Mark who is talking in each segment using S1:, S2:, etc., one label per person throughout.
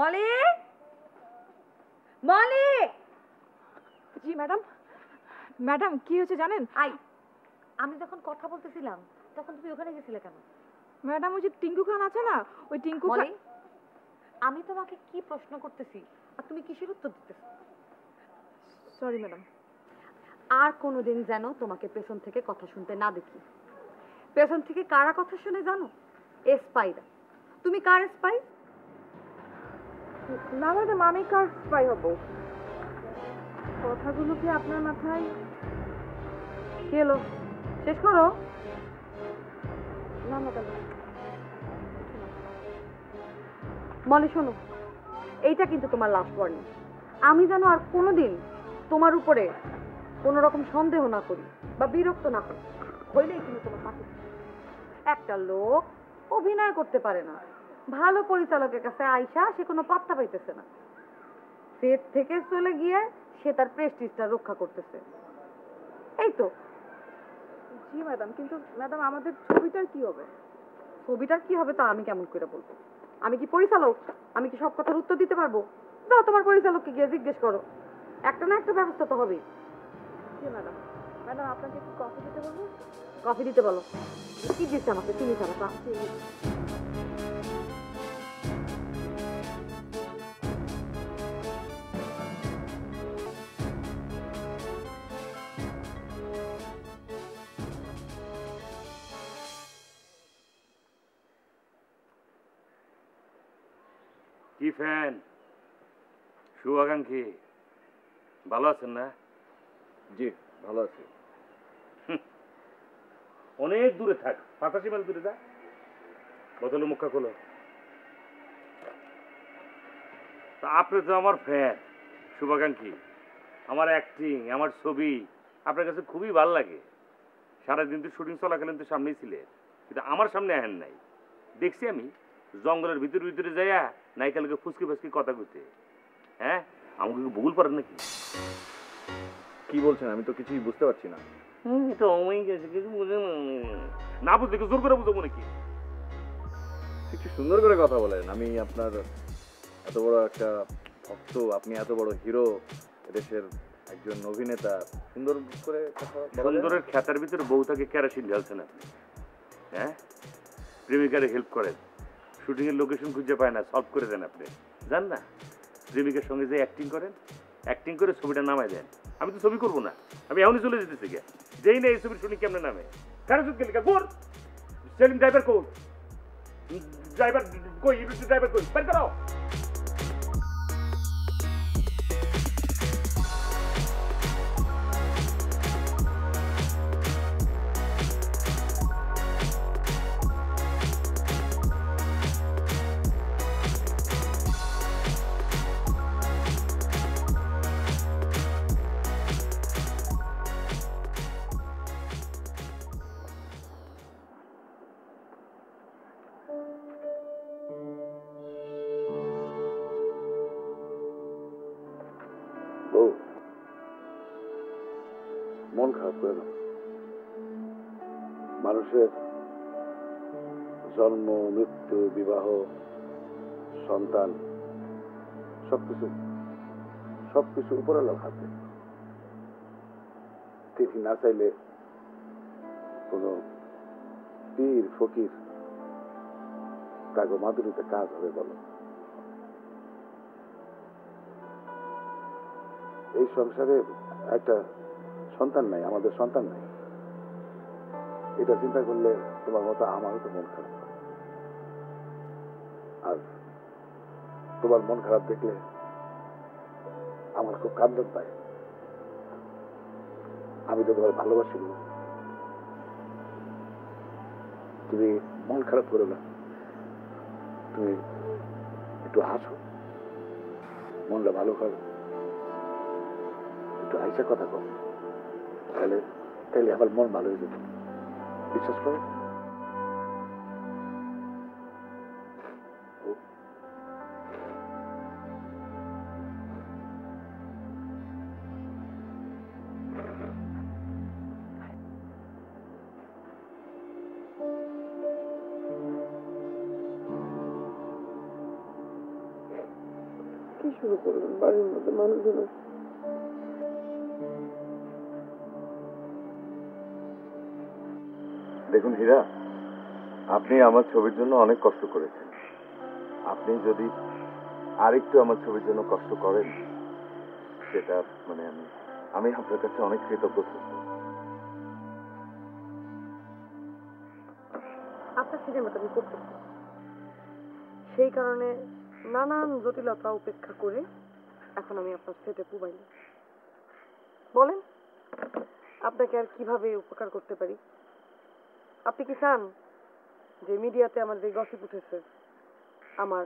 S1: মলি, মলি।
S2: জি madam. Madam কি হয়েছে জানেন?
S1: আই, আমি যখন কথা বলতেছিলাম তখন তুমি ওখানে গেছিলে কেন?
S2: ম্যাডাম ওই যে টিঙ্কু খান আছে না, ওই টিঙ্কু খান।
S1: মলি, আমি তোমাকে কি প্রশ্ন করতেছি আর তুমি কিসের উত্তর দিতেছ?
S2: Sorry madam.
S1: আর কোনোদিন যেন তোমাকে পেছন থেকে কথা শুনতে না দেখি। পেছন থেকে কারা কথা শুনে জানো? স্পাইরা। তুমি কার স্পাই?
S2: না ম্যাডাম, আমি কার স্পাই হব? কথাগুলো কি আপনার মাথায়?
S1: কি হলো, শেষ করো।
S2: না ম্যাডাম।
S1: মলি শোনো, এইটা কিন্তু তোমার লাস্ট ওয়ার্নিং। আমি যেন আর কোনোদিন তোমার উপরে কোনো রকম সন্দেহ না করি বা বিরক্ত না করি, হইলেই কিন্তু তোমার পাশে। একটা লোক অভিনয় করতে পারে না, ভালো পরিচালকের কাছে আইসা সে কোনো পাত্তা পাইতেছে না, সেট থেকে চলে গিয়ে সে তার প্রেস্টিজটা রক্ষা করতেছে। এই তো।
S2: জি ম্যাডাম, কিন্তু ম্যাডাম আমাদের ছবিটার কি হবে?
S1: ছবিটার কি হবে তা আমি কেমন করে বলবো? আমি কি পরিচালক? আমি কি সব কথার উত্তর দিতে পারবো? যাও তোমার পরিচালককে গিয়ে জিজ্ঞেস করো, একটা না একটা ব্যবস্থা তো হবেই।
S2: জি ম্যাডাম। ম্যাডাম আপনাকে একটু কফি দিতে বলবো?
S1: কফি দিতে বলো। কি দিচ্ছে আমাকে? চিনি ছাড়া চা।
S3: কি ফ্যান শুভাকাঙ্ক্ষী, ভালো আছেন না?
S4: জি ভালো আছি।
S3: অনেক দূরে থাক, 85 মাইল দূরে যা। বদলে মুখা খোলো। তা আপনি তো আমার ফ্যান শুভাকাঙ্ক্ষী, আমার অ্যাক্টিং, আমার ছবি আপনার কাছে খুবই ভালো লাগে। সারাদিন তো শুটিং চলাকালীন তো সামনেই ছিলেন, কিন্তু আমার সামনে আহেন নাই। দেখছি আমি জঙ্গলের ভিতরে ভিতরে যাইয়া নাইকালকে ফুসকি ফুসকি কথা কইতে। হ্যাঁ, আমাকে ভুল পারেন নাকি?
S4: কি বলছেন? আমি তো কিছুই বুঝতে পারছি না।
S3: এটা অমাই গেছে, কিছু বুঝে না বুঝলে কি জোর করে বুঝবো নাকি?
S4: একটু সুন্দর করে কথা বলেন। আমি আপনার এত বড় একটা ভক্ত, আপনি এত বড় হিরো, দেশের একজন অভিনেতা, সুন্দর করে কথা বলেন।
S3: সুন্দরের খ্যাতার ভিতরে বউ থাকে কেরাসিন ঢালছেন আপনি। হ্যাঁ, প্রেমিকারে হেল্প করেন, শুটিং এর লোকেশন খুঁজে পায় না, সলভ করে দেন আপনি। জান না, প্রেমিকার সঙ্গে যে অ্যাক্টিং করেন, অ্যাক্টিং করে ছবিটা নামায় দেন। আমি তো ছবি করবো না, আমি এখনই চলে যেতেছি গে। যেই না এই ছবির শুনি কেমনে নামে ফেরত গেলি কোন সেলিম ড্রাইভার কোন ড্রাইভার কই ড্রাইভার কই বের করো।
S4: মন খারাপ করে না। মানুষের জন্ম, মৃত্যু, বিবাহ, সন্তান, সবকিছু উপরওয়ালার হাতে। তিনি না চাইলে কোন পীর ফকির তাকে মাদুরিতে কাজ হবে বলো? এই সংসারে একটা সন্তান নাই, আমাদের সন্তান নাই, এটা চিন্তা করলে তোমার মতো আমারও তো মন খারাপ। আর তোমার মন খারাপ দেখলে আমার খুব কান্দন পায়। আমি তো তোমার ভালোবাসি। তুমি মন খারাপ করো না, তুমি একটু হাসো, মনটা ভালো করো, একটু হাসে কথা কর, তাহলে তাহলে আমার মন ভালো হয়ে যেত। বিশ্বাস করো।
S1: কি শুরু করলেন বাড়ির মধ্যে মানুষজন?
S4: দেখুন হীরা, আপনি আমার ছবির জন্য অনেক কষ্ট করেছেন। আপনি যদি আরেকটু আমার ছবির জন্য কষ্ট করেন, সেটা মানে আমি আপনার কাছে অনেক কৃতজ্ঞ থাকব।
S1: আপনার সিনেমাটা আমি করতে চাই। সেই কারণে নানান জটিলতা উপেক্ষা করে এখন আমি আপনার সেটে পুবাইনি। বলেন আপনাকে আর কিভাবে উপকার করতে পারি? আপনি কি চান যে মিডিয়াতে আমার যে গসিপ উঠেছে আমার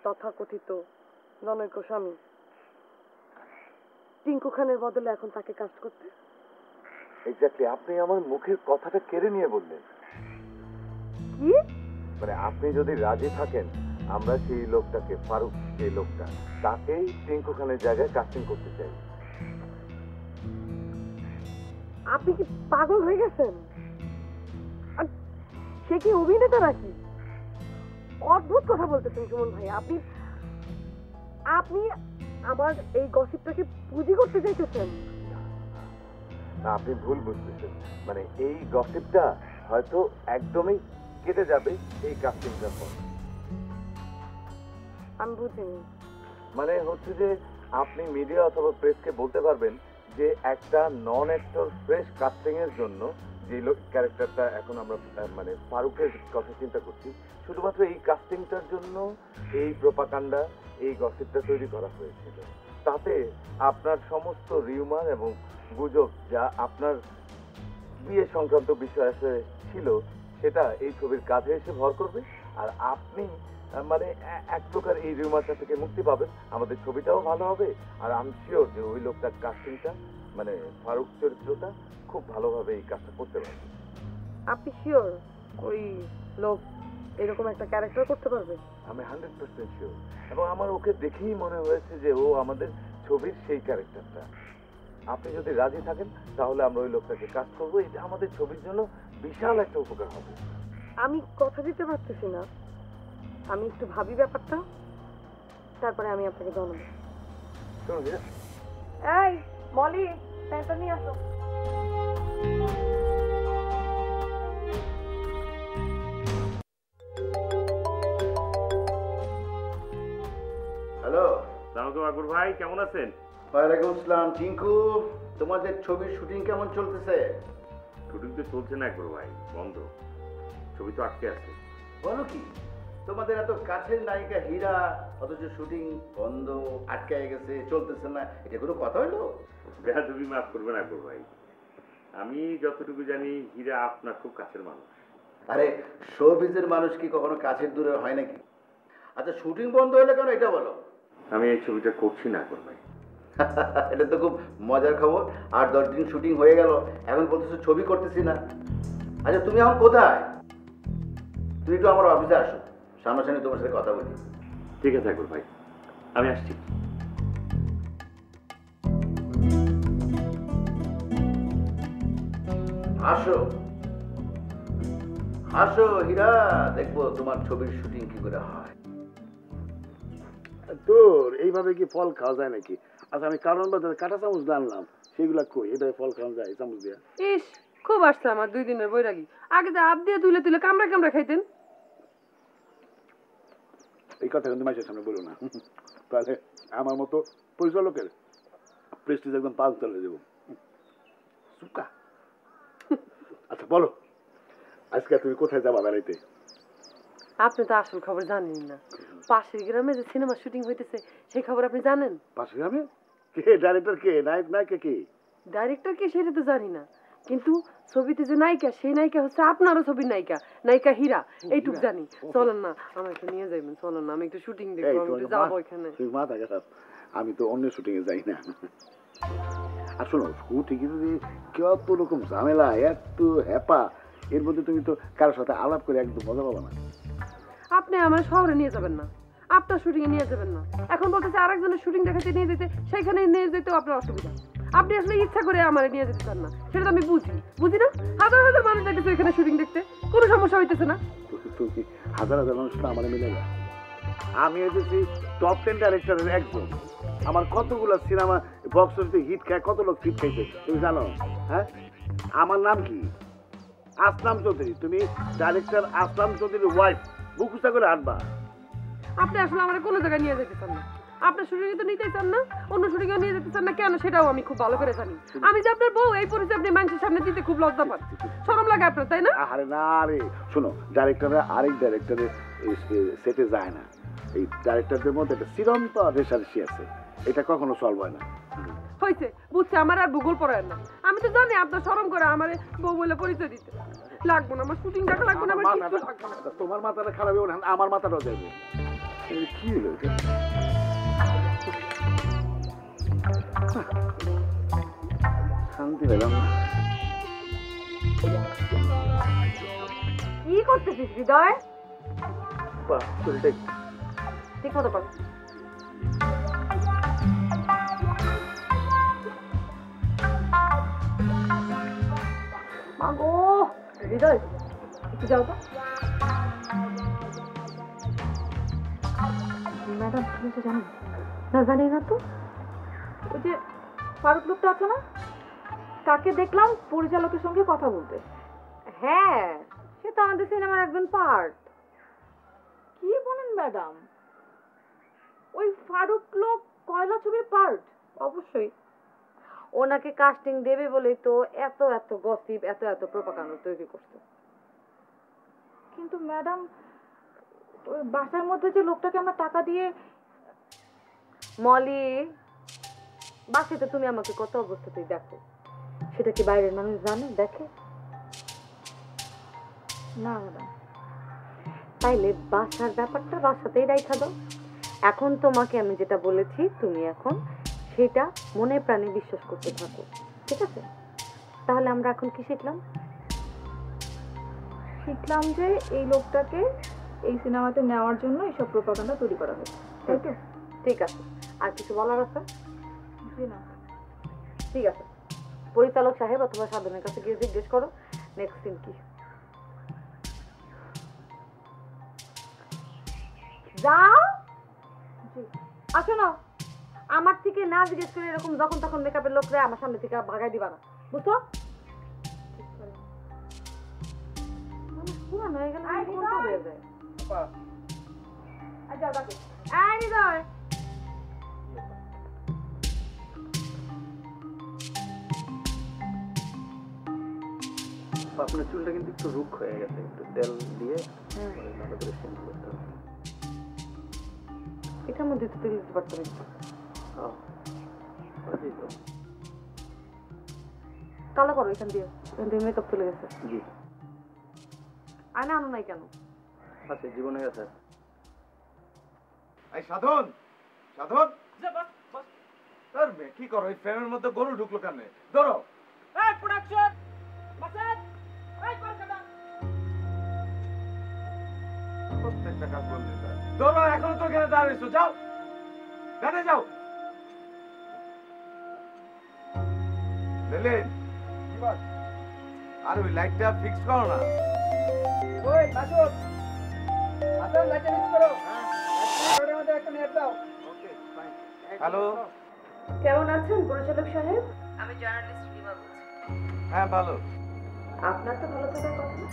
S1: তথাকথিত জনৈক স্বামী টিঙ্কু খানের বদলে এখন তাকে কাস্ট করতে?
S4: এক্স্যাক্টলি, আপনি আমার মুখের কথাটা কেড়ে নিয়ে বললেন।
S1: কি
S4: মানে আপনি যদি রাজি থাকেন, আমরা সেই লোকটাকে, ফারুক সেই লোকটা, তাকেই টিঙ্কু খানের জায়গায় কাস্টিং করতে চাই।
S1: আপনি কি পাগল হয়ে গেছেন? আর সে কি অভিনেতা নাকি? অদ্ভুত কথা বলতেছেন সুমন ভাই। আপনি আপনি আমার এই গসিপটাকে পুঁজি করতে চাইতেছেন?
S4: না, আপনি ভুল বুঝতেছেন। মানে এই গসিপটা হয়তো একদমই কেটে যাবে এই কাস্টিংটার পর।
S1: আমি বুঝিনি।
S4: মানে হচ্ছে যে আপনি মিডিয়া অথবা প্রেসকে বলতে পারবেন যে একটা নন অ্যাক্টর ফ্রেশ কাস্টিং এর জন্য যে ক্যারেক্টারটা এখন আমরা মানে ফারুকের কথা চিন্তা করছি, শুধুমাত্র এই কাস্টিংটার জন্য এই প্রোপাগান্ডা, এই গসিপটা তৈরি করা হয়েছিল। তাতে আপনার সমস্ত রিউমার এবং গুজব যা আপনার বিয়ে সংক্রান্ত বিষয় ছিল, সেটা এই ছবির কাজে এসে ভর করবে। আর আপনি মানে এক প্রকার এই রিউমারটা থেকে মুক্তি পাবেন, আমাদের ছবিটাও ভালো হবে। আর আমি শিওর যে ওই লোকটার কাস্টিংটা মানে ফারুক চরিত্রটা খুব ভালোভাবে এই কাজটা করতে পারবে।
S1: আপনি শিওর ওই লোক এরকম একটা ক্যারেক্টার করতে পারবে?
S4: আমি 100% শিওর, এবং আমার ওকে দেখেই মনে হয়েছে যে ও আমাদের ছবির সেই ক্যারেক্টারটা। আপনি যদি রাজি থাকেন তাহলে আমরা ওই লোকটাকে কাজ করবো। এটা আমাদের ছবির জন্য বিশাল একটা উপকার হবে।
S1: আমি কথা দিতে পারতেছি না, আমি একটু ভাবি ব্যাপারটা, তারপরে আমি আপনাকে জানাবো।
S4: শুনুন হীরা,
S1: এই মলি, প্যান্টটা নিয়ে আসো।
S5: হ্যালো,
S3: সালামালাইকুম আকবর ভাই, কেমন আছেন?
S5: ওয়ালাইকুম আসসালাম। টিঙ্কু, তোমাদের ছবির শুটিং কেমন চলতেছে?
S3: শুটিং তো চলছে না আকবর ভাই, বন্ধ। ছবি তো আটকে আছে।
S5: বলো কি, তোমাদের এত কাছের নায়িকা হীরা, অথচ শুটিং বন্ধ, আটকায় গেছে, চলতেছে না, এটা কোনো কথা হইলো?
S3: বেয়াদবি মাফ করবেন আকবর ভাই, আমি যতটুকু জানি হীরা আপনার খুব কাছের মানুষ।
S5: আরে শোবিজের মানুষ কি কখনো কাছের দূরে হয় নাকি? আচ্ছা, শুটিং বন্ধ হলে কেন এটা বলো?
S3: আমি এই ছবিটা করছি না আকবর ভাই।
S5: এটা তো খুব মজার খবর। 8-10 দিন শুটিং হয়ে গেল, এখন বলতেছো ছবি করতেছি না। আচ্ছা, তুমি এখন কোথায়? তুমি একটু আমার অফিসে আসো, সামনাসামনি তোমার সাথে কথা বলি।
S3: ঠিক আছে আকবর ভাই, আমি আসছি।
S5: আসো আসো হীরা, দেখবো তোমার ছবির শুটিং কি করে হয়।
S6: তোর এইভাবে কি ফল খাওয়া যায় নাকি? আচ্ছা, আমি কারণ বাজারে কাঁটা চামচ আনলাম, সেগুলা কই? এটা ফল খাওয়া যায় চামচ দিয়া?
S7: ইস, খুব আসছে আমার 2 দিনের বৈরাগী। আগে যে হাত দিয়ে তুলে তুলে কামড়া কামড়া খাইতেন।
S6: এই কথা কিন্তু মাসের সামনে বলো না, তাহলে আমার মতো পরিচালকের প্রেস্টিজ একদম পাল চলে দেবো। সুকা। আচ্ছা বলো, আজকে তুমি কোথায় যাবা বেড়াইতে?
S7: আপনি তো আসল খবর জানেন না। পাশের গ্রামে যে সিনেমা শুটিং হইতেছে সেই খবর আপনি জানেন?
S6: পাশের গ্রামে? কে ডাইরেক্টর, কে নায়ক, নায়িকা কে?
S7: ডাইরেক্টর কে সেটা তো জানি না, কিন্তু ছবিতে যে নায়িকা, সেই নায়িকা হচ্ছে আপনারও ছবির নায়িকা, নায়িকা হীরা, এইটুক জানি। চলেন না, আমাকে নিয়ে যাবেন, চলেন না, আমি একটু শুটিং দেখবো, আমি একটু যাবো ওইখানে।
S6: তুমি মাথা খারাপ, আমি তো অন্য শুটিং এ যাই না। আর শোনো, শুটিং যদি কত রকম ঝামেলা, এত হ্যাপা, এর মধ্যে তুমি তো কারোর সাথে আলাপ করে একদম মজা পাবা না।
S7: আপনি আমার শহরে নিয়ে যাবেন না, আপনার শুটিং এ নিয়ে যাবেন না। এখন বলতেছে আরেকজনের শুটিং দেখাতে নিয়ে যেতে, সেইখানে নিয়ে যেতেও আপনার অসুবিধা। আপনি আসলে ইচ্ছা করে আমার নিয়ে যেতে চান না, সেটা তো আমি বুঝি না। হাজার হাজার মানুষ দেখতেছে এখানে শুটিং দেখতে, কোনো সমস্যা হইতেছে না।
S6: তুমি হাজার হাজার মানুষ তো আমার মিলে না। আমি হয়েছি টপ 10 ডাইরেক্টরের একজন। আমার কতগুলো সিনেমা বক্স অফিসে হিট খায়, কত লোক হিট খাইছে তুমি জানো? হ্যাঁ, আমার নাম কি? আসলাম চৌধুরী। তুমি ডাইরেক্টর আসলাম চৌধুরীর ওয়াইফ, মুখুস্তা করে আনবা।
S7: আপনি আসলে আমার কোনো জায়গায় নিয়ে যেতে চান না। আপনার শুটিংয়ে তো নিতেই চান না, অন্য শুটিংয়েও নিয়ে যেতে চান না, কেন সেটাও আমি খুব ভালো করে জানি। আমি যে আপনার বউ, এই পরিচয় আপনি মানুষের সামনে দিতে খুব লজ্জা পান, শরম লাগে আপনার, তাই না?
S6: আরে না রে, শোনো, ডাইরেক্টররা আরেক ডাইরেক্টরের সেটে যায় না। এই ডাইরেক্টরদের মধ্যে একটা চিরন্ত রেশারেশি আছে, এটা কখনো সলভ হয় না।
S7: হয়েছে, বুঝছে, আমার আর ভূগোল পড়ায় না। আমি তো জানি আপনার শরম করে আমার বউ বলে পরিচয় দিতে। লাগবো না, আমার শুটিং দেখা লাগবো না, আমার কিচ্ছু লাগবে না।
S6: তোমার মাথাটা খারাপ হবে না, আমার মাথাটাও যাবে। কি হলো এটা? শান্তি পেলাম না।
S1: কি করতেছিস হৃদয়?
S6: বাহ, শরীরটা
S1: ঠিক মতো কর। মাগো হৃদয়, একটু যাও তো। ম্যাডাম কি হয়েছে জানো? না জানি না তো।
S2: ওই যে ফারুক লোকটা আছে না, তাকে দেখলাম পরিচালকের সঙ্গে কথা বলতে।
S1: হ্যাঁ, সে তো আমাদের সিনেমার একজন পার্ট।
S2: কি বলেন ম্যাডাম? ওই ফারুক লোক কয়লা ছবির পার্ট?
S1: অবশ্যই ওনাকে কাস্টিং দেবে বলেই তো এত এত গসিপ, এত এত প্রোপাগান্ডা তৈরি করছে।
S2: কিন্তু ম্যাডাম, ওই বাসার মধ্যে যে লোকটাকে আমরা টাকা দিয়ে,
S1: মলি, বাসাতে তুমি আমাকে কত অবস্থাতেই দেখো, সেটা কি বাইরের মানুষ জানে, দেখে?
S2: না ম্যাডাম।
S1: তাইলে বাসার ব্যাপারটা বাসাতেই রাইখা দাও। এখন তোমাকে আমি যেটা বলেছি, তুমি এখন সেটা মনে প্রাণে বিশ্বাস করতে থাকো, ঠিক আছে? তাহলে আমরা এখন কি শিখলাম?
S2: শিখলাম যে এই লোকটাকে এই সিনেমাতে নেওয়ার জন্য এইসব প্রোপাগান্ডা তৈরি করা হয়েছে, তাই তো?
S1: ঠিক আছে, আর কিছু বলার আছে?
S2: জি না।
S1: ঠিক আছে, পরিচালক সাহেব অথবা সাধনের কাছে গিয়ে জিজ্ঞেস করো নেক্সট সিন কি। যাও। আসো না, আমার থেকে না জিজ্ঞেস করে এরকম যখন তখন মেকআপের লোকরা আমার সামনে থেকে ভাগাই দিবা না, বুঝছো? পুরানো হয়ে গেল, কোনটা হয়ে যায়?
S2: যাও ডাকো।
S1: এই হৃদয়,
S4: আপনার চুলটা কিন্তু একটু রুক্ষ হয়ে গেছে, একটু তেল দিয়ে ভালো করে শ্যাম্পু করতে হবে।
S1: এটার মধ্যে তো তেল দিতে পারতাম। কালো করো এখান দিয়ে মেকআপ চলে গেছে।
S4: জি,
S1: আয়না আনো নাই কেন?
S4: আচ্ছা, জীবনে গেছে।
S8: এই সাধন, সাধন, তোর মেয়ে কি করো? এই ফ্রেমের মধ্যে গরু ঢুকলো কেন? ধরো। প্রত্যেকটা কাজ বলতে ধরো, এখনো তো এখানে দাঁড়িয়েছো, যাও গানে যাও। লেলেন, আর ওই লাইটটা ফিক্স করো না। হ্যালো,
S1: কেমন আছেন পরিচালক সাহেব? আমি জার্নালিস্ট রিমা বলছি।
S8: হ্যাঁ ভালো।
S1: আপনার তো ভালো থাকার কথা না?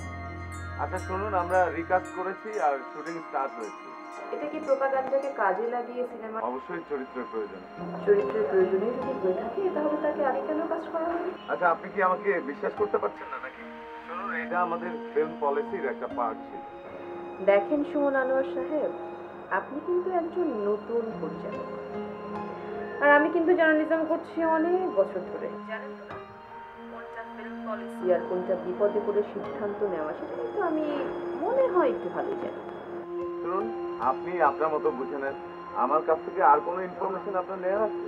S8: আচ্ছা শুনুন, আমরা রিকাস্ট করেছি আর শুটিং স্টার্ট হয়েছে।
S1: এটা কি প্রোপাগান্ডাকে কাজে লাগিয়ে সিনেমা
S8: অবশ্যই চরিত্রের প্রয়োজন।
S1: চরিত্রের প্রয়োজনে যদি হয়ে থাকে তাহলে তাকে আগে কেন কাজ করা হবে?
S8: আচ্ছা, আপনি কি আমাকে বিশ্বাস করতে পারছেন না নাকি? শুনুন, এটা আমাদের ফিল্ম পলিসির একটা পার্ট ছিল।
S1: দেখেন সুমন আনোয়ার সাহেব, আপনি কিন্তু একজন নতুন পরিচালক, আর আমি কিন্তু জার্নালিজম করছি অনেক বছর ধরে। জানেন তো না, কোনটা ফিল্ম পলিসি আর কোনটা বিপদে পড়ে সিদ্ধান্ত নেওয়া, সেটা কিন্তু আমি মনে হয় একটু ভালোই জানি।
S8: শুনুন, আপনি আপনার মতো বুঝে নেন। আমার কাছ থেকে আর কোনো ইনফরমেশন আপনার নেওয়ার আছে?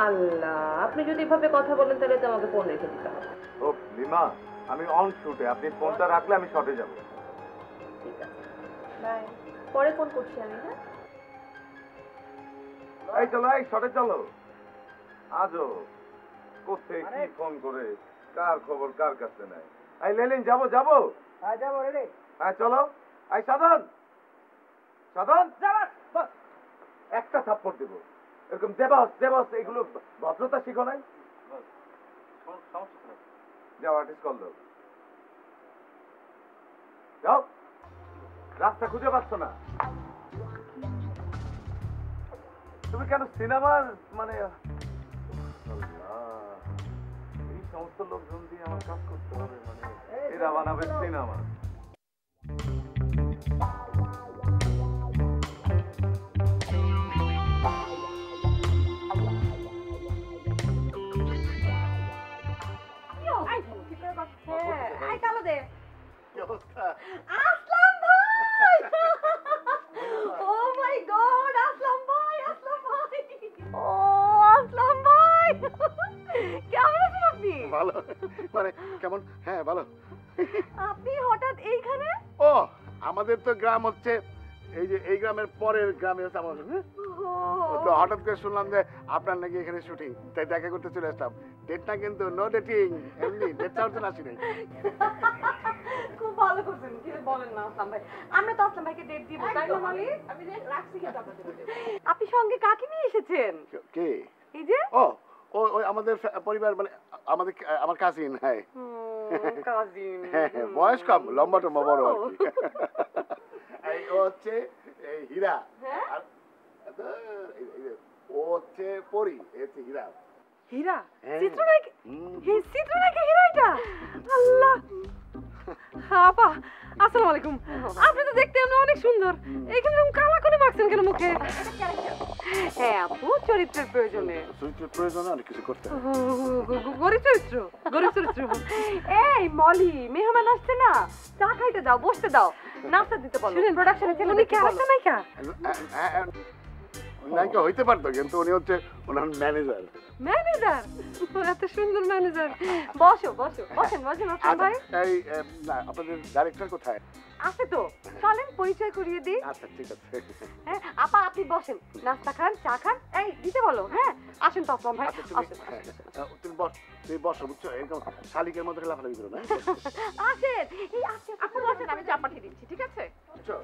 S1: আল্লাহ, আপনি যদি এভাবে কথা বলেন তাহলে তো আমাকে ফোন রেখে দিতে হবে।
S8: ও লিমা, আমি অন শুটে, আপনি ফোনটা রাখলে আমি শটে যাব।
S1: ঠিক আছে, বাই। পরে ফোন করছি আমি। হ্যাঁ,
S8: এই চলো, এই শটে চলো। আজও কোথায় কি ফোন করে কার খবর কার কাছে নাই। এই লেলিন, যাবো যাবো। হ্যাঁ যাবো রে। হ্যাঁ চলো। এই সাধন, সাধন বাস, একটা থাপ্পড় দেবো। এরকম দেবাস দেবাস এগুলো ভদ্রতা শিখো নাই? যাও আর্টিস্ট কল দাও, যাও। রাস্তা খুঁজে পাচ্ছ না তুমি? কেন সিনেমার মানে এই সমস্ত লোকজন দিয়ে আমার কাজ করতে হবে? মানে এরা বানাবে সিনেমা।
S6: কি অবস্থা?
S1: আসলাম ভাই! ও মাই গড, আসলাম ভাই, আসলাম ভাই! ও আসলাম ভাই! কেমন আছেন আপনি?
S6: ভালো মানে কেমন? হ্যাঁ ভালো।
S1: আপনি হঠাৎ এইখানে?
S6: ও আমাদের তো গ্রাম হচ্ছে এই যে এই গ্রামের পরের গ্রামে হচ্ছে আমার, তো হঠাৎ করে শুনলাম যে আপনার নাকি এখানে শুটিং, তাই দেখা করতে চলে আসলাম। ডেট না কিন্তু, নো ডেটিং, এমনি ডেট চাওয়ার জন্য আসি নাই।
S1: খুব ভালো করছেন, কিছু বলেন না আসলাম ভাই। আমরা তো আসলাম ভাইকে ডেট দিব, তাই না মালি?
S2: আমি রাখছি কিন্তু আপনাদের মধ্যে।
S1: আপনি সঙ্গে কাকে নিয়ে এসেছেন?
S6: কে?
S1: এই যে
S6: ও ওই আমাদের পরিবার মানে আমাদের আমার কাজিন। হ্যাঁ
S1: কাজিন।
S6: হ্যাঁ বয়স কম, লম্বা টম্বা বড় আর কি। এই ও হচ্ছে এই হীরা, আর ও হচ্ছে পরি, এ হচ্ছে হীরা।
S1: হীরা?
S6: হ্যাঁ।
S1: চিত্রনায়িকা?
S6: হুম।
S1: এই চিত্রনায়িকা হীরা এটা? আল্লাহ! আপা, আসসালামু আলাইকুম। আপনি তো দেখতে এমনি অনেক সুন্দর। এইখানে এরকম কালা করে মাখছেন কেন মুখে? হ্যাঁ আপু, চরিত্রের প্রয়োজনে।
S6: চরিত্রের প্রয়োজনে অনেক কিছু করতে হয়।
S1: গরিব চরিত্র, গরিব চরিত্র। এই মলি, মেহমান আসছে না, চা খাইতে দাও, বসতে দাও, নাস্তা দিতে বলো। প্রোডাকশনে ছেলে উনি কি আরেকটা নায়িকা?
S6: নায়িকা হইতে পারতো, কিন্তু উনি হচ্ছে ওনার ম্যানেজার।
S1: ম্যানেজার? এত সুন্দর ম্যানেজার। বসো বসো, বসেন বসেন আসলাম ভাই।
S6: এই না, আপনাদের ডাইরেক্টর কোথায়?
S1: আছে তো, চলেন পরিচয় করিয়ে দিই।
S6: আচ্ছা ঠিক আছে।
S1: হ্যাঁ আপা, আপনি বসেন, নাস্তা খান, চা খান, এই দিতে বলো। হ্যাঁ আসেন তো আসলাম ভাই,
S6: আচ্ছা তুমি
S1: আসেন
S6: তুমি বস, তুমি বসো, বুঝছো? এরকম শালিকের মধ্যে লাফালাফি করো না,
S1: আসেন। এই আসেন, আপনি বসেন, আমি চা পাঠিয়ে দিচ্ছি, ঠিক আছে?
S6: বুঝছো?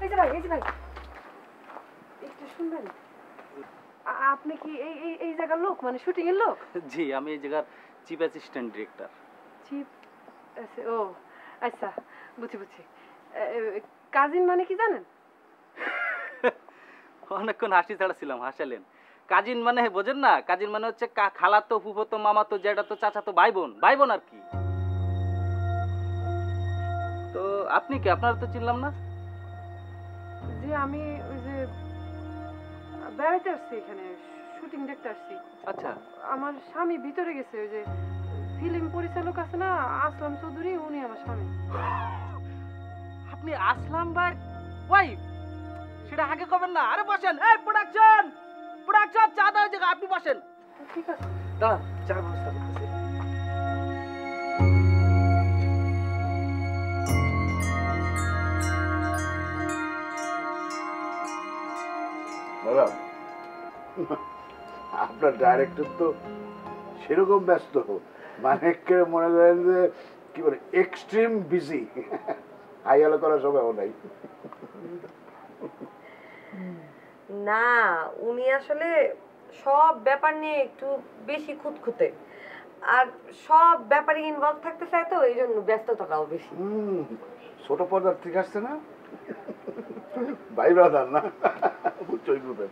S1: এই যে ভাই, এই যে ভাই, একটু শুনবেন? আপনি কি এই এই এই জায়গার লোক, মানে শুটিং এর লোক?
S9: জি, আমি এই জায়গার চিফ অ্যাসিস্ট্যান্ট ডিরেক্টর।
S1: চিফ? ও আচ্ছা, বুঝছি বুঝছি। কাজিন মানে কি জানেন?
S9: অনেকক্ষণ হাসি ছাড়াছিলাম, হাসালেন। কাজিন মানে বোঝেন না? কাজিন মানে হচ্ছে খালাতো, ফুফাতো, মামাতো, জ্যাঠাতো, চাচাতো, ভাই বোন, ভাই বোন আর কি। তো আপনি কি? আপনারা তো চিনলাম না।
S1: জি আমি ওই যে বেড়াইতে আসছি, এখানে শুটিং দেখতে আসছি।
S9: আচ্ছা,
S1: আমার স্বামী ভিতরে গেছে, ওই যে ফিল্ম পরিচালক আছে না আসলাম চৌধুরী, উনি আমার স্বামী।
S9: আপনি আসলাম ভাই ওয়াইফ? সেটা আগে কবেন না? আরে বসেন, এই প্রোডাকশন, প্রোডাকশন, চা দাও জায়গা, আপনি বসেন।
S1: ঠিক আছে।
S9: দাঁড়ান, চা ব্যবস্থা করতেছি।
S6: দাদা, আপনার ডাইরেক্টর তো সেরকম ব্যস্ত, মানে মনে করেন যে কি বলে এক্সট্রিম বিজি, হাইয়ালা করার সময়ও নাই।
S1: না, উনি আসলে সব ব্যাপার নিয়ে একটু বেশি খুঁতখুঁতে, আর সব ব্যাপারে ইনভলভ থাকতে চায়, তো এই জন্য ব্যস্ততাটাও বেশি।
S6: ছোট পর্দার ঠিক আসছে না, ভাই ব্রাদার না, বুঝছই গ্রুপের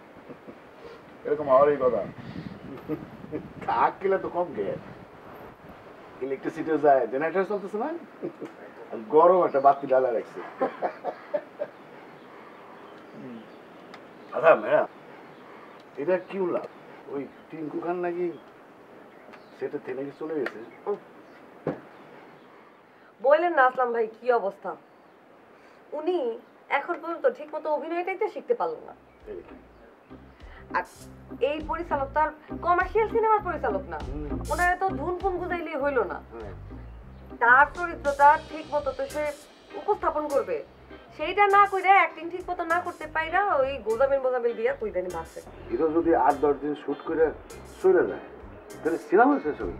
S6: এরকম হওয়ারই কথা। কাক কিলে তো কম গে, ইলেকট্রিসিটি যায়, জেনারেটর চলতেছে না, গরম একটা বাতি ডালা রাখছে। আচ্ছা ম্যাডাম, এটা কি উল্লাপ? ওই টিঙ্কু খান নাকি সেটা থেমে গিয়ে চলে গেছে?
S1: বললেন না আসলাম ভাই, কি অবস্থা। উনি এখন পর্যন্ত ঠিক মতো অভিনয়টাই তো শিখতে পারলেন না। আর এই পরিচালক তো আর কমার্শিয়াল সিনেমার পরিচালক না, ওনারা তো ধুন ফুন বুঝাইলে হইলো না। তার চরিত্রটা ঠিক মতো তো সে উপস্থাপন করবে,
S10: সেইটা না কইরা অ্যাক্টিং ঠিক মতো না করতে পাইরা ওই গোজামিল দিয়া কই জানি বাসে।
S6: হিরো যদি 8-10 দিন শুট করে চলে যায় তাহলে সিনেমা শেষ হবে।